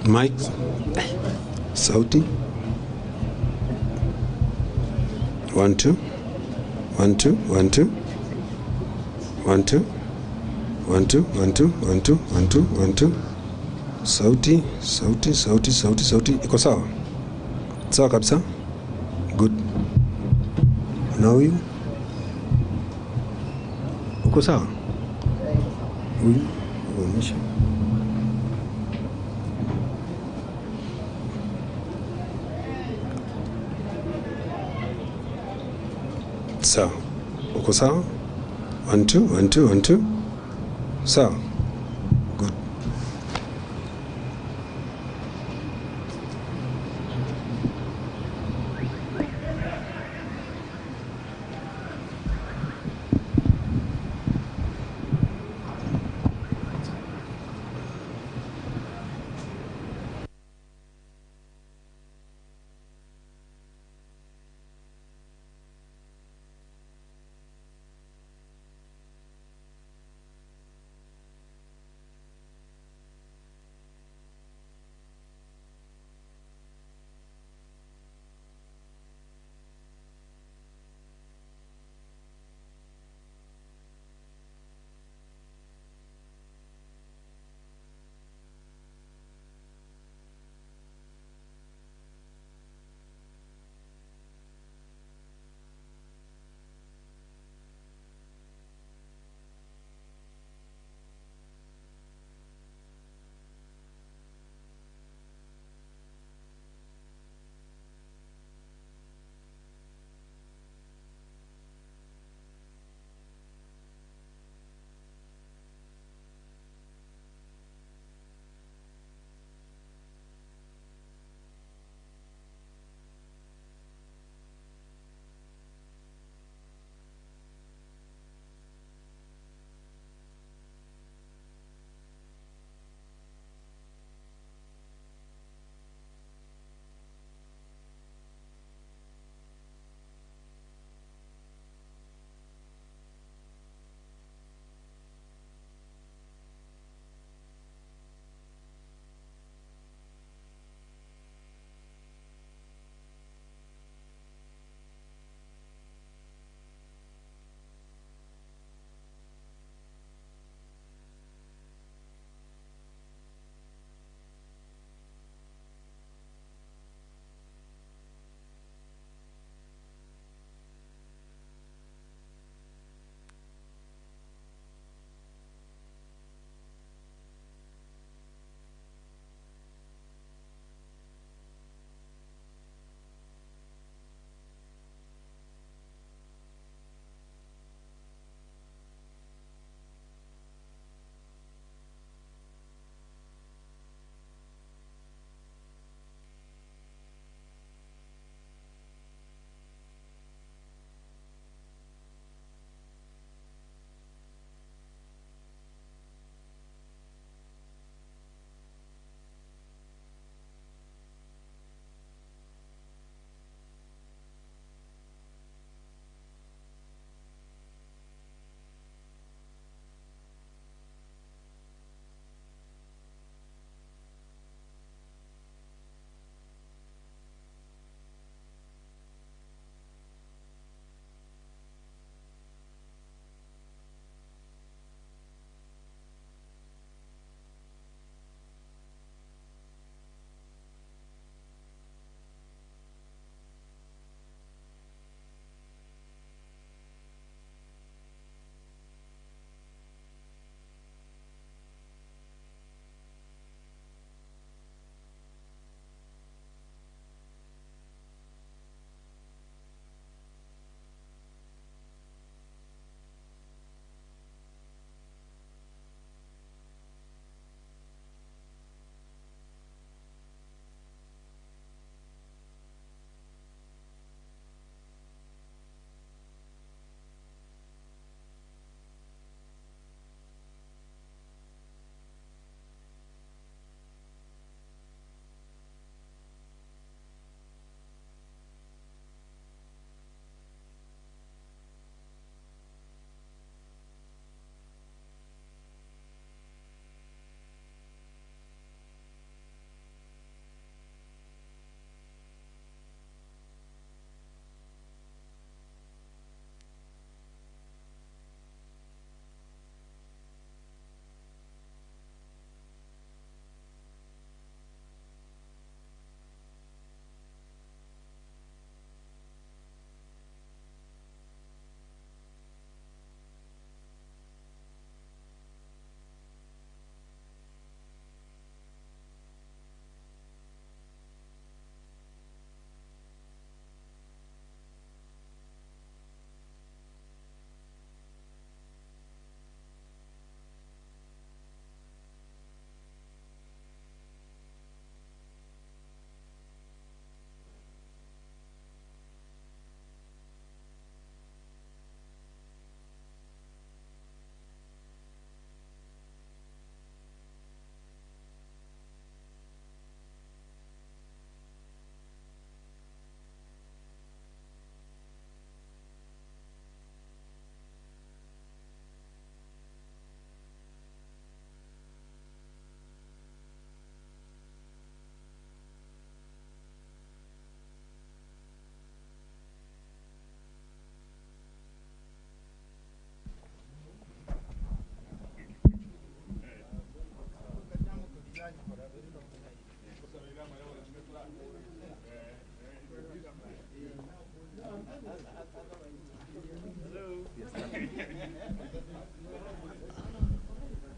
Mike, sauti. 1 2 1 2 1 2 1 2 1 2 1 2 1 2 1 2 1 2. Sauti, sauti, sauti, sauti, sauti. Iko sawa? Sawa kabisa. Good. Na huyu uko sawa? Huyu uonyesha. Sawa. Uko sawa? 1 2 1 2 1 2. Sawa. Good.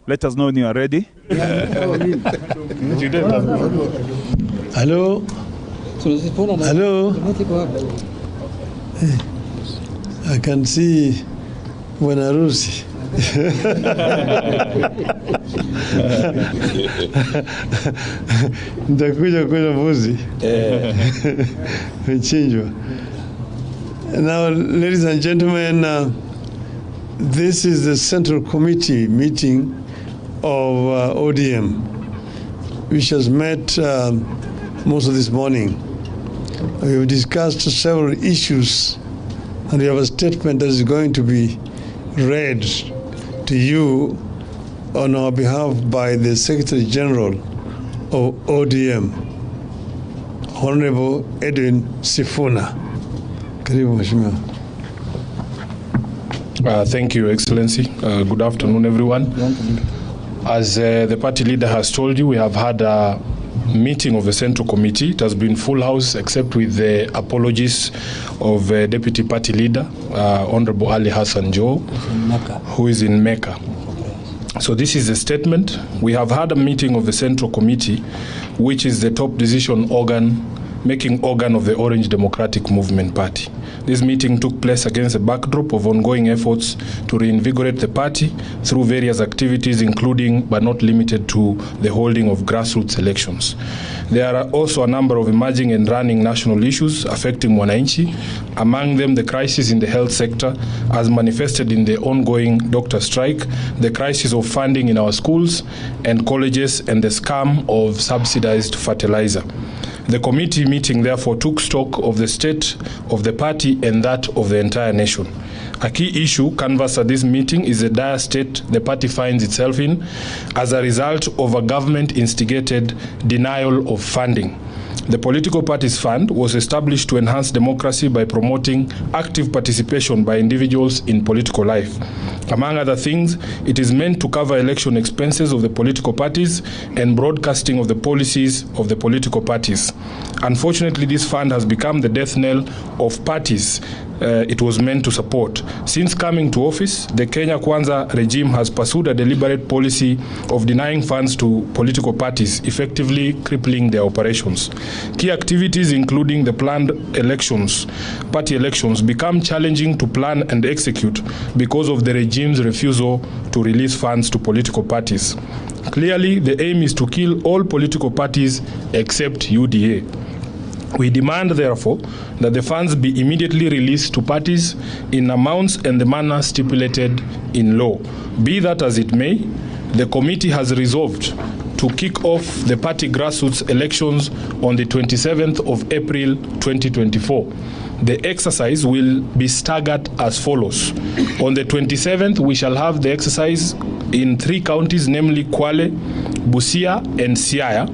Let us know when you are ready. Hello? Hello? I can see Wanarusi. Nitakuja kuna mbuzi. Mechinjwa. Now, ladies and gentlemen, this is the Central Committee meeting of ODM, which has met most of this morning. We have discussed several issues, and we have a statement that is going to be read to you on our behalf by the Secretary General of ODM, Honorable Edwin Sifuna. Karibu Mheshimiwa. Thank you, Excellency. Good afternoon, everyone. As the party leader has told you, we have had a meeting of the Central Committee. It has been full house, except with the apologies of Deputy Party Leader, Honorable Ali Hassan Joe, who is in Mecca. So this is a statement. We have had a meeting of the Central Committee, which is the top decision making organ of the Orange Democratic Movement Party. This meeting took place against a backdrop of ongoing efforts to reinvigorate the party through various activities, including but not limited to the holding of grassroots elections. There are also a number of emerging and running national issues affecting Mwananchi, among them the crisis in the health sector as manifested in the ongoing doctor strike, the crisis of funding in our schools and colleges, and the scam of subsidized fertilizer. The committee meeting therefore took stock of the state of the party and that of the entire nation. A key issue canvassed at this meeting is the dire state the party finds itself in as a result of a government-instigated denial of funding. The Political Parties Fund was established to enhance democracy by promoting active participation by individuals in political life. Among other things, it is meant to cover election expenses of the political parties and broadcasting of the policies of the political parties. Unfortunately, this fund has become the death knell of parties it was meant to support. Since coming to office, the Kenya Kwanza regime has pursued a deliberate policy of denying funds to political parties, effectively crippling their operations. Key activities, including the planned elections, party elections, become challenging to plan and execute because of the regime's refusal to release funds to political parties. Clearly, the aim is to kill all political parties except UDA. We demand, therefore, that the funds be immediately released to parties in amounts and the manner stipulated in law. Be that as it may, the committee has resolved to kick off the party grassroots elections on the 27th of April 2024. The exercise will be staggered as follows. On the 27th, we shall have the exercise in 3 counties, namely Kwale, Busia, and Siaya.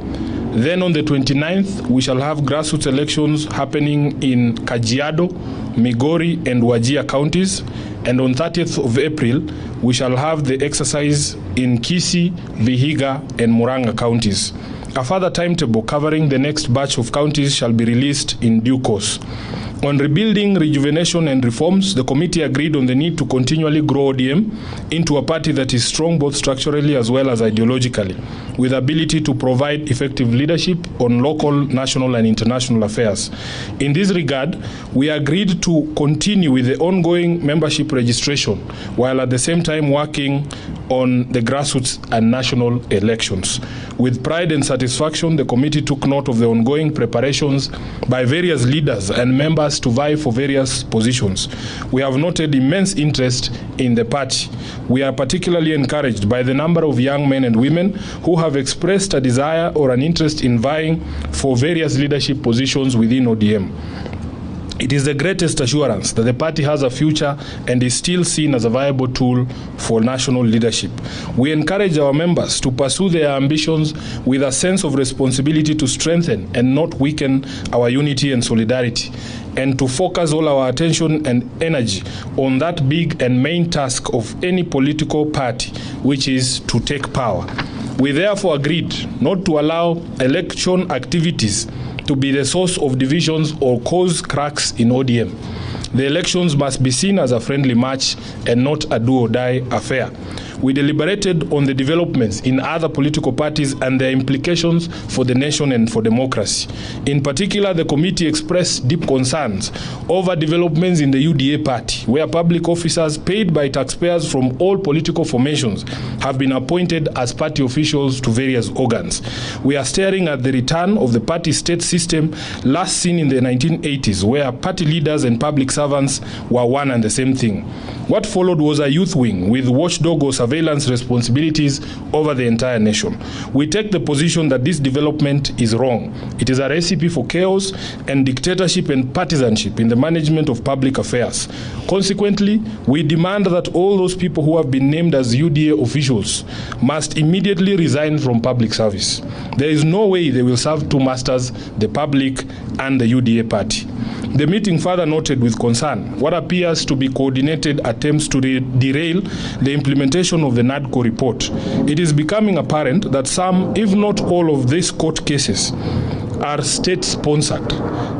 Then on the 29th, we shall have grassroots elections happening in Kajiado, Migori, and Wajir counties. And on 30th of April, we shall have the exercise in Kisii, Vihiga, and Murang'a counties. A further timetable covering the next batch of counties shall be released in due course. On rebuilding, rejuvenation, and reforms, the committee agreed on the need to continually grow ODM into a party that is strong both structurally as well as ideologically, with ability to provide effective leadership on local, national, and international affairs. In this regard, we agreed to continue with the ongoing membership registration, while at the same time working on the grassroots and national elections. With pride and satisfaction, the committee took note of the ongoing preparations by various leaders and members to vie for various positions. We have noted immense interest in the party. We are particularly encouraged by the number of young men and women who have expressed a desire or an interest in vying for various leadership positions within ODM. It is the greatest assurance that the party has a future and is still seen as a viable tool for national leadership. We encourage our members to pursue their ambitions with a sense of responsibility to strengthen and not weaken our unity and solidarity, and to focus all our attention and energy on that big and main task of any political party, which is to take power. We therefore agreed not to allow election activities to be the source of divisions or cause cracks in ODM. The elections must be seen as a friendly match and not a do-or-die affair. We deliberated on the developments in other political parties and their implications for the nation and for democracy. In particular, the committee expressed deep concerns over developments in the UDA party, where public officers paid by taxpayers from all political formations have been appointed as party officials to various organs. We are staring at the return of the party state system last seen in the 1980s, where party leaders and public servants were one and the same thing. What followed was a youth wing with watchdog or surveillance responsibilities over the entire nation. We take the position that this development is wrong. It is a recipe for chaos and dictatorship and partisanship in the management of public affairs. Consequently, we demand that all those people who have been named as UDA officials must immediately resign from public service. There is no way they will serve two masters, the public and the UDA party. The meeting further noted with concern what appears to be coordinated attempts to derail the implementation of the NADCO report. It is becoming apparent that some, if not all, of these court cases are state-sponsored.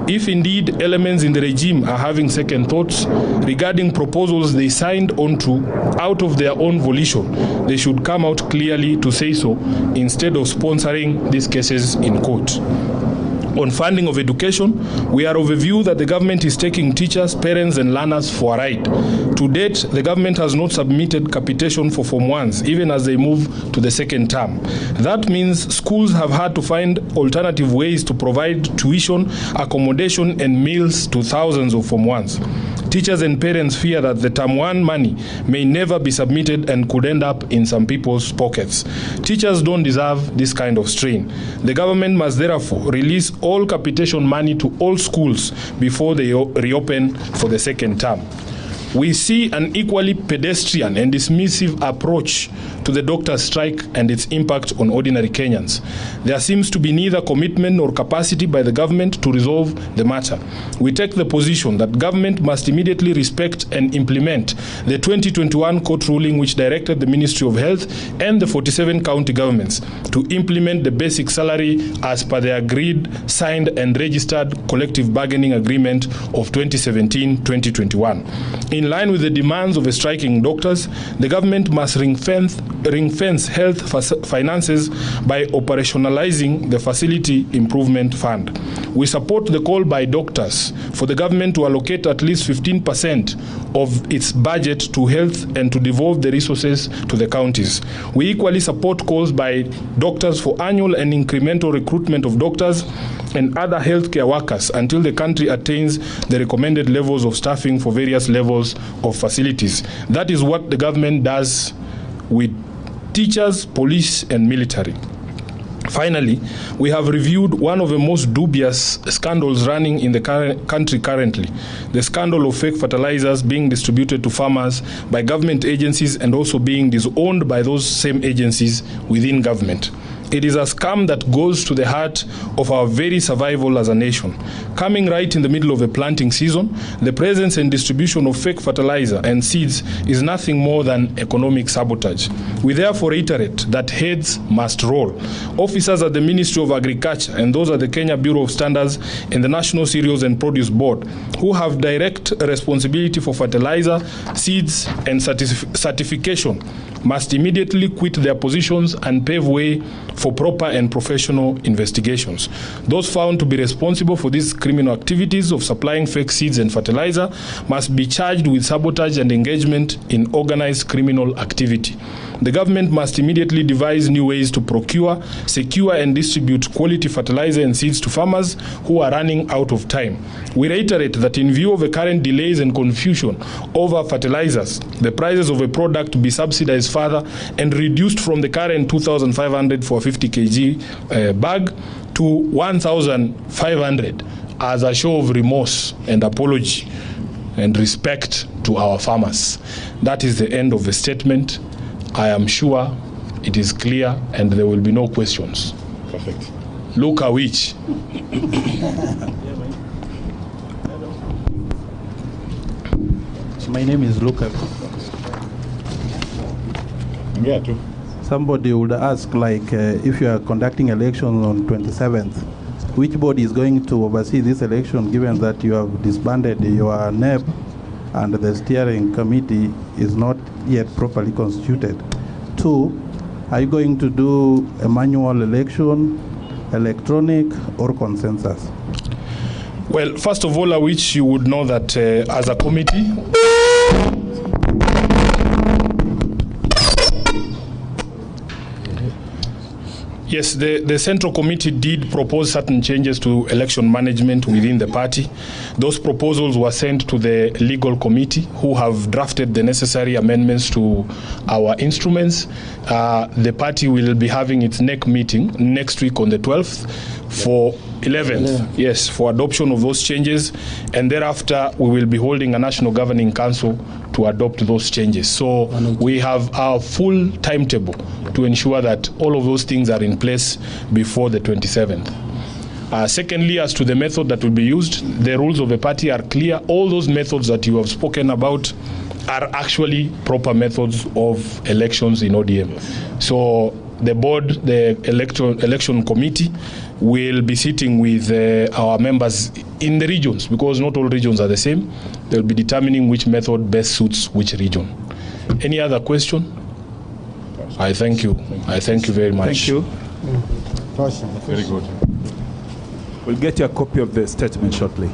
If indeed elements in the regime are having second thoughts regarding proposals they signed onto out of their own volition, they should come out clearly to say so instead of sponsoring these cases in court. On funding of education, we are of a view that the government is taking teachers, parents and learners for a ride. To date, the government has not submitted capitation for Form 1s, even as they move to the second term. That means schools have had to find alternative ways to provide tuition, accommodation and meals to thousands of Form 1s. Teachers and parents fear that the Term 1 money may never be submitted and could end up in some people's pockets. Teachers don't deserve this kind of strain. The government must therefore release all capitation money to all schools before they reopen for the second term. We see an equally pedestrian and dismissive approach to the doctors' strike and its impact on ordinary Kenyans. There seems to be neither commitment nor capacity by the government to resolve the matter. We take the position that government must immediately respect and implement the 2021 court ruling which directed the Ministry of Health and the 47 county governments to implement the basic salary as per the agreed, signed and registered collective bargaining agreement of 2017-2021. In line with the demands of the striking doctors, the government must ring-fence health finances by operationalizing the Facility Improvement Fund. We support the call by doctors for the government to allocate at least 15% of its budget to health and to devolve the resources to the counties. We equally support calls by doctors for annual and incremental recruitment of doctors and other healthcare workers until the country attains the recommended levels of staffing for various levels of facilities. That is what the government does with teachers, police, and military. Finally, we have reviewed one of the most dubious scandals running in the country currently, the scandal of fake fertilizers being distributed to farmers by government agencies and also being disowned by those same agencies within government. It is a scam that goes to the heart of our very survival as a nation. Coming right in the middle of the planting season, the presence and distribution of fake fertilizer and seeds is nothing more than economic sabotage. We therefore reiterate that heads must roll. Officers at the Ministry of Agriculture and those at the Kenya Bureau of Standards and the National Cereals and Produce Board, who have direct responsibility for fertilizer, seeds and certification, must immediately quit their positions and pave way for proper and professional investigations. Those found to be responsible for these criminal activities of supplying fake seeds and fertilizer must be charged with sabotage and engagement in organized criminal activity. The government must immediately devise new ways to procure, secure and distribute quality fertilizer and seeds to farmers who are running out of time. We reiterate that in view of the current delays and confusion over fertilizers, the prices of a product be subsidized further and reduced from the current 2,500 for a 50 kg bag to 1,500 as a show of remorse and apology and respect to our farmers. That is the end of the statement. I am sure it is clear and there will be no questions. Perfect. Luka which? My name is Luka. Yeah, too. Somebody would ask, like, if you are conducting elections on 27th, which body is going to oversee this election, given that you have disbanded your NEB and the steering committee is not yet properly constituted? 2, are you going to do a manual election, electronic, or consensus? Well, first of all, I wish you would know that as a committee, yes, the Central Committee did propose certain changes to election management within the party. Those proposals were sent to the legal committee, who have drafted the necessary amendments to our instruments. The party will be having its next meeting next week on the 12th for 11th, yes, for adoption of those changes, and thereafter we will be holding a National Governing Council to adopt those changes. So we have our full timetable to ensure that all of those things are in place before the 27th. Secondly, as to the method that will be used, the rules of the party are clear. All those methods that you have spoken about are actually proper methods of elections in ODM. So the board, the election committee, will be sitting with our members in the regions, because not all regions are the same. They'll be determining which method best suits which region. Any other question? I thank you. I thank you very much. Thank you. Very good. We'll get you a copy of the statement shortly.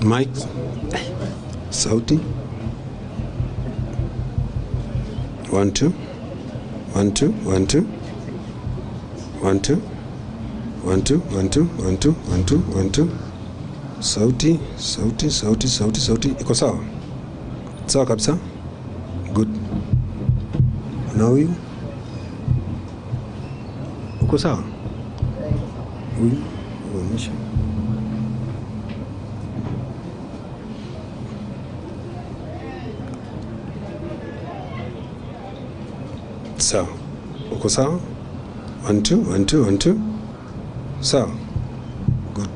Mike. Sauti. 1 2 1 2 1 2 1 2 1 2 1 2 1 2 1 2 1 2. Sauti, sauti, sauti, sauti, sauti. Iko sawa? Sawa kabisa? Good. Na huyu? Uko sawa? Huyu? Uonyesha. Sawa. Uko sawa? 1 2 1 2 1 2. Sawa. Good.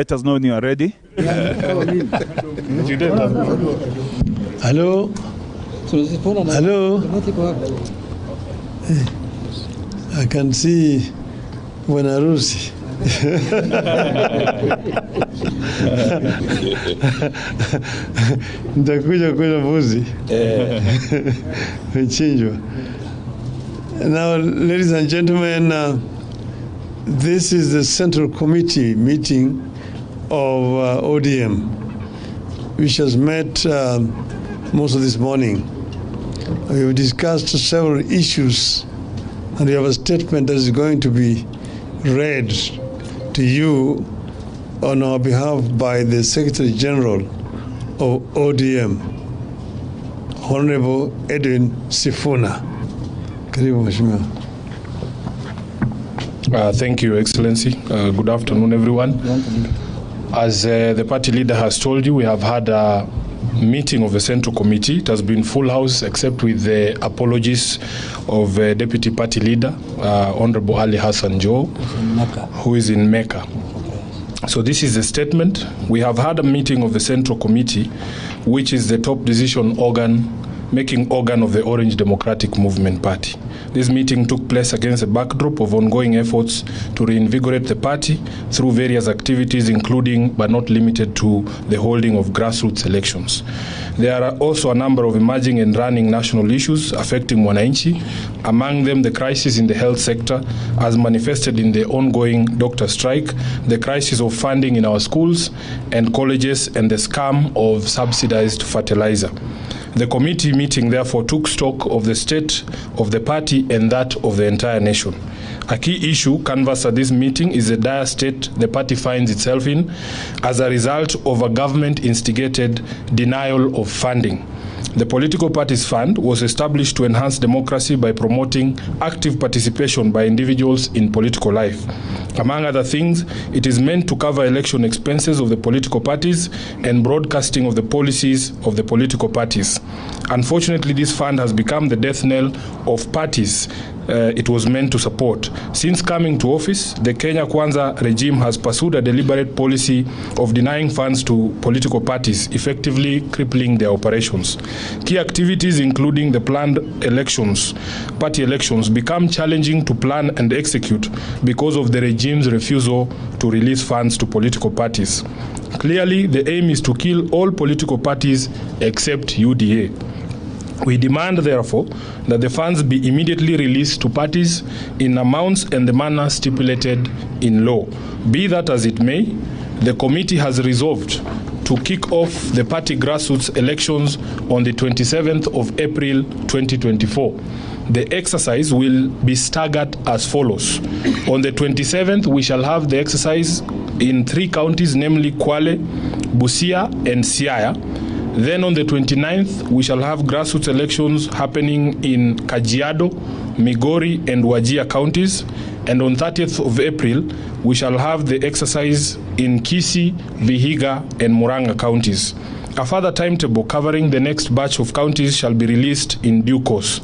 Let us know when you are ready. Hello? Hello? I can see Wanarusi. Nitakuja kula mbuzi. Mchinjwa. Now, ladies and gentlemen, this is the Central Committee meeting of ODM, which has met most of this morning. We have discussed several issues, and we have a statement that is going to be read to you on our behalf by the Secretary General of ODM, Honorable Edwin Sifuna. Karibu Mheshimiwa. Thank you, Excellency. Good afternoon, everyone. As the party leader has told you, we have had a meeting of the Central Committee. It has been full house, except with the apologies of Deputy Party Leader, Honorable Ali Hassan Joe, who is in Mecca. So this is the statement. We have had a meeting of the Central Committee, which is the top decision making organ of the Orange Democratic Movement Party. This meeting took place against a backdrop of ongoing efforts to reinvigorate the party through various activities, including but not limited to the holding of grassroots elections. There are also a number of emerging and running national issues affecting Mwananchi, among them the crisis in the health sector as manifested in the ongoing doctor strike, the crisis of funding in our schools and colleges, and the scam of subsidized fertilizer. The committee meeting therefore took stock of the state of the party and that of the entire nation. A key issue canvassed at this meeting is the dire state the party finds itself in as a result of a government-instigated denial of funding. The Political Parties Fund was established to enhance democracy by promoting active participation by individuals in political life. Among other things, it is meant to cover election expenses of the political parties and broadcasting of the policies of the political parties. Unfortunately, this fund has become the death knell of parties it was meant to support. Since coming to office, the Kenya Kwanza regime has pursued a deliberate policy of denying funds to political parties, effectively crippling their operations. Key activities, including the planned elections, party elections, become challenging to plan and execute because of the regime's refusal to release funds to political parties. Clearly, the aim is to kill all political parties except UDA. We demand, therefore, that the funds be immediately released to parties in amounts and the manner stipulated in law. Be that as it may, the committee has resolved to kick off the party grassroots elections on the 27th of April 2024. The exercise will be staggered as follows. On the 27th, we shall have the exercise in 3 counties, namely Kwale, Busia, and Siaya. Then on the 29th, we shall have grassroots elections happening in Kajiado, Migori, and Wajir counties. And on 30th of April, we shall have the exercise in Kisii, Vihiga, and Murang'a counties. A further timetable covering the next batch of counties shall be released in due course.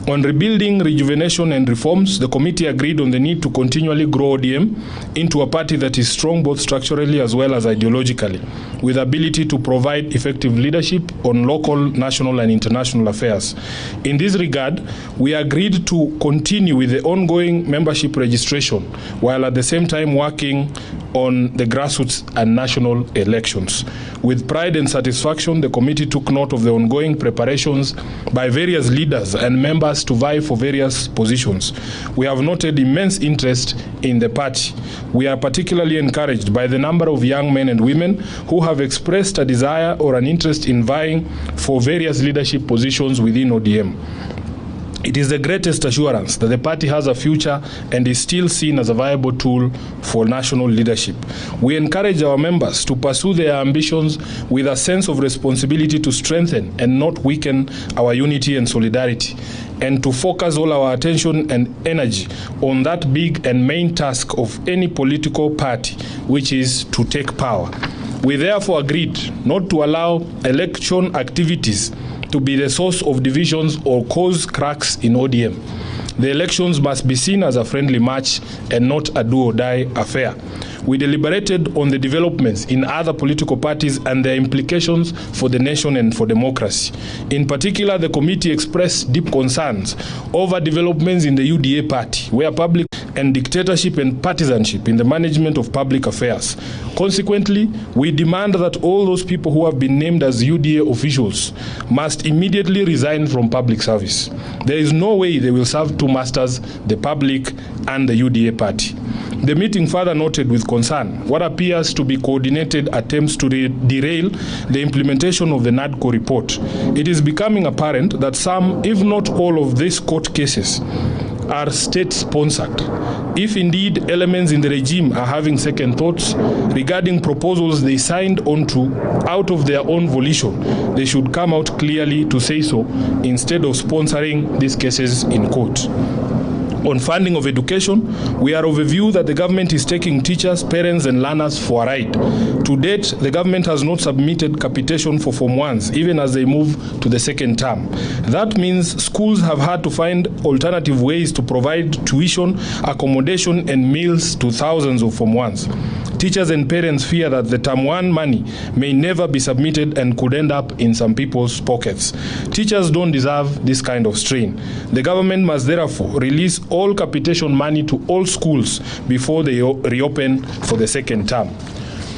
On rebuilding, rejuvenation, and reforms, the committee agreed on the need to continually grow ODM into a party that is strong both structurally as well as ideologically, with ability to provide effective leadership on local, national, and international affairs. In this regard, we agreed to continue with the ongoing membership registration, while at the same time working on the grassroots and national elections. With pride and satisfaction, the committee took note of the ongoing preparations by various leaders and members to vie for various positions. We have noted immense interest in the party. We are particularly encouraged by the number of young men and women who have expressed a desire or an interest in vying for various leadership positions within ODM. It is the greatest assurance that the party has a future and is still seen as a viable tool for national leadership. We encourage our members to pursue their ambitions with a sense of responsibility to strengthen and not weaken our unity and solidarity, and to focus all our attention and energy on that big and main task of any political party, which is to take power. We therefore agreed not to allow election activities to be the source of divisions or cause cracks in ODM. The elections must be seen as a friendly match and not a do-or-die affair. We deliberated on the developments in other political parties and their implications for the nation and for democracy. In particular, the committee expressed deep concerns over developments in the UDA party, where public and dictatorship and partisanship in the management of public affairs. Consequently, we demand that all those people who have been named as UDA officials must immediately resign from public service. There is no way they will serve two masters, the public and the UDA party. The meeting further noted with concern what appears to be coordinated attempts to derail the implementation of the NADCO report. It is becoming apparent that some, if not all, of these court cases are state-sponsored. If indeed elements in the regime are having second thoughts regarding proposals they signed onto out of their own volition, they should come out clearly to say so instead of sponsoring these cases in court. On funding of education, we are of a view that the government is taking teachers, parents and learners for a ride. To date, the government has not submitted capitation for Form 1s, even as they move to the second term. That means schools have had to find alternative ways to provide tuition, accommodation and meals to thousands of Form 1s. Teachers and parents fear that the Term 1 money may never be submitted and could end up in some people's pockets. Teachers don't deserve this kind of strain. The government must therefore release all capitation money to all schools before they reopen for the second term.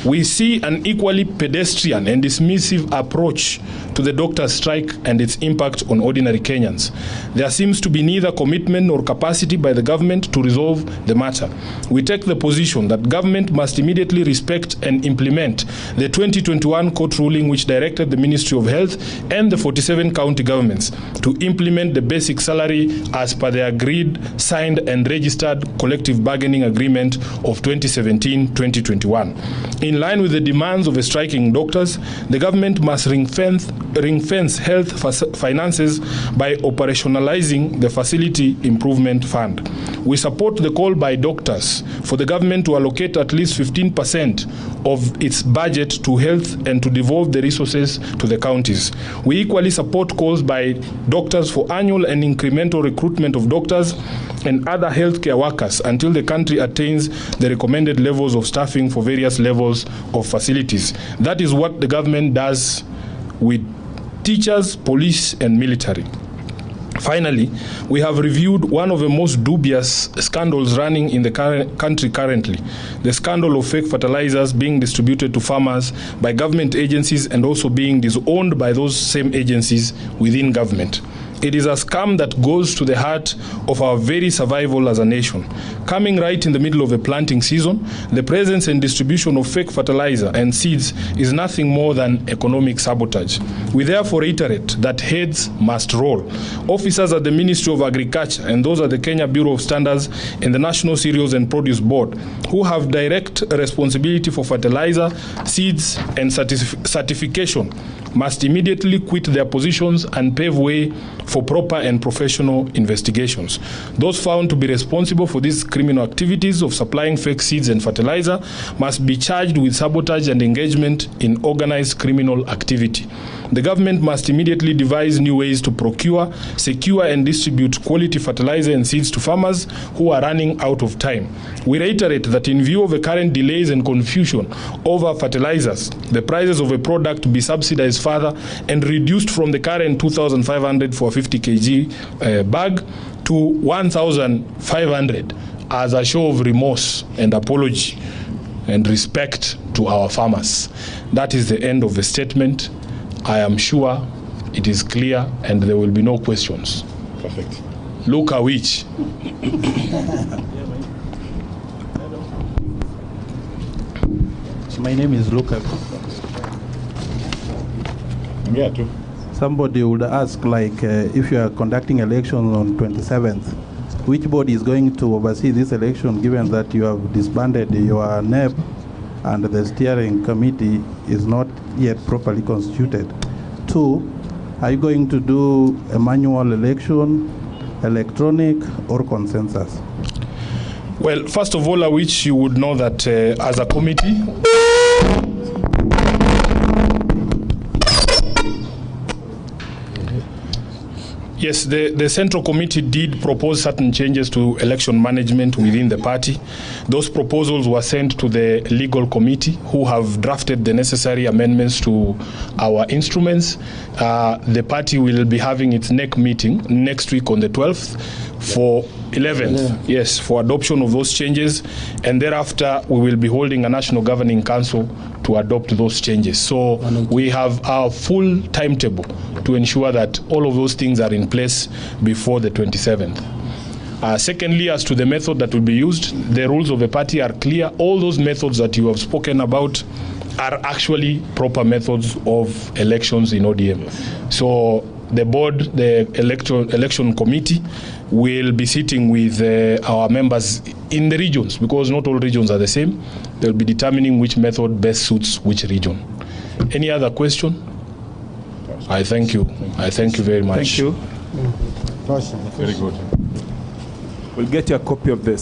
We see an equally pedestrian and dismissive approach to the doctors' strike and its impact on ordinary Kenyans. There seems to be neither commitment nor capacity by the government to resolve the matter. We take the position that government must immediately respect and implement the 2021 court ruling which directed the Ministry of Health and the 47 county governments to implement the basic salary as per the agreed, signed and registered collective bargaining agreement of 2017-2021. In line with the demands of the striking doctors, the government must ring-fence health finances by operationalizing the Facility Improvement Fund. We support the call by doctors for the government to allocate at least 15% of its budget to health and to devolve the resources to the counties. We equally support calls by doctors for annual and incremental recruitment of doctors and other healthcare workers until the country attains the recommended levels of staffing for various levels of facilities. That is what the government does with teachers, police, and military. Finally, we have reviewed one of the most dubious scandals running in the country currently, the scandal of fake fertilizers being distributed to farmers by government agencies and also being disowned by those same agencies within government. It is a scam that goes to the heart of our very survival as a nation. Coming right in the middle of a planting season, the presence and distribution of fake fertilizer and seeds is nothing more than economic sabotage. We therefore reiterate that heads must roll. Officers at the Ministry of Agriculture and those at the Kenya Bureau of Standards and the National Cereals and Produce Board, who have direct responsibility for fertilizer, seeds and certification, must immediately quit their positions and pave way for proper and professional investigations. Those found to be responsible for these criminal activities of supplying fake seeds and fertilizer must be charged with sabotage and engagement in organized criminal activity. The government must immediately devise new ways to procure, secure and distribute quality fertilizer and seeds to farmers who are running out of time. We reiterate that in view of the current delays and confusion over fertilizers, the prices of a product be subsidized further and reduced from the current 2,500 for a 50 kg bag to 1,500 as a show of remorse and apology and respect to our farmers. That is the end of the statement. I am sure it is clear and there will be no questions. Perfect. Luka which? My name is Luka. Yeah, too. Somebody would ask, like, if you are conducting elections on 27th, which body is going to oversee this election, given that you have disbanded your NEP and the steering committee is not yet properly constituted? 2, are you going to do a manual election, electronic, or consensus? Well, first of all, I wish you would know that as a committee, Yes, the Central Committee did propose certain changes to election management within the party. Those proposals were sent to the Legal Committee, who have drafted the necessary amendments to our instruments. The party will be having its next meeting next week on the 12th for 11th, yes, for adoption of those changes. And thereafter, we will be holding a National Governing Council to adopt those changes. So we have our full timetable to ensure that all of those things are in place before the 27th. Secondly, as to the method that will be used, the rules of the party are clear. All those methods that you have spoken about are actually proper methods of elections in ODM. So the board, the election committee, will be sitting with our members in the regions, because not all regions are the same. They'll be determining which method best suits which region. Any other question? I thank you. I thank you very much. Thank you. Very good. We'll get you a copy of this.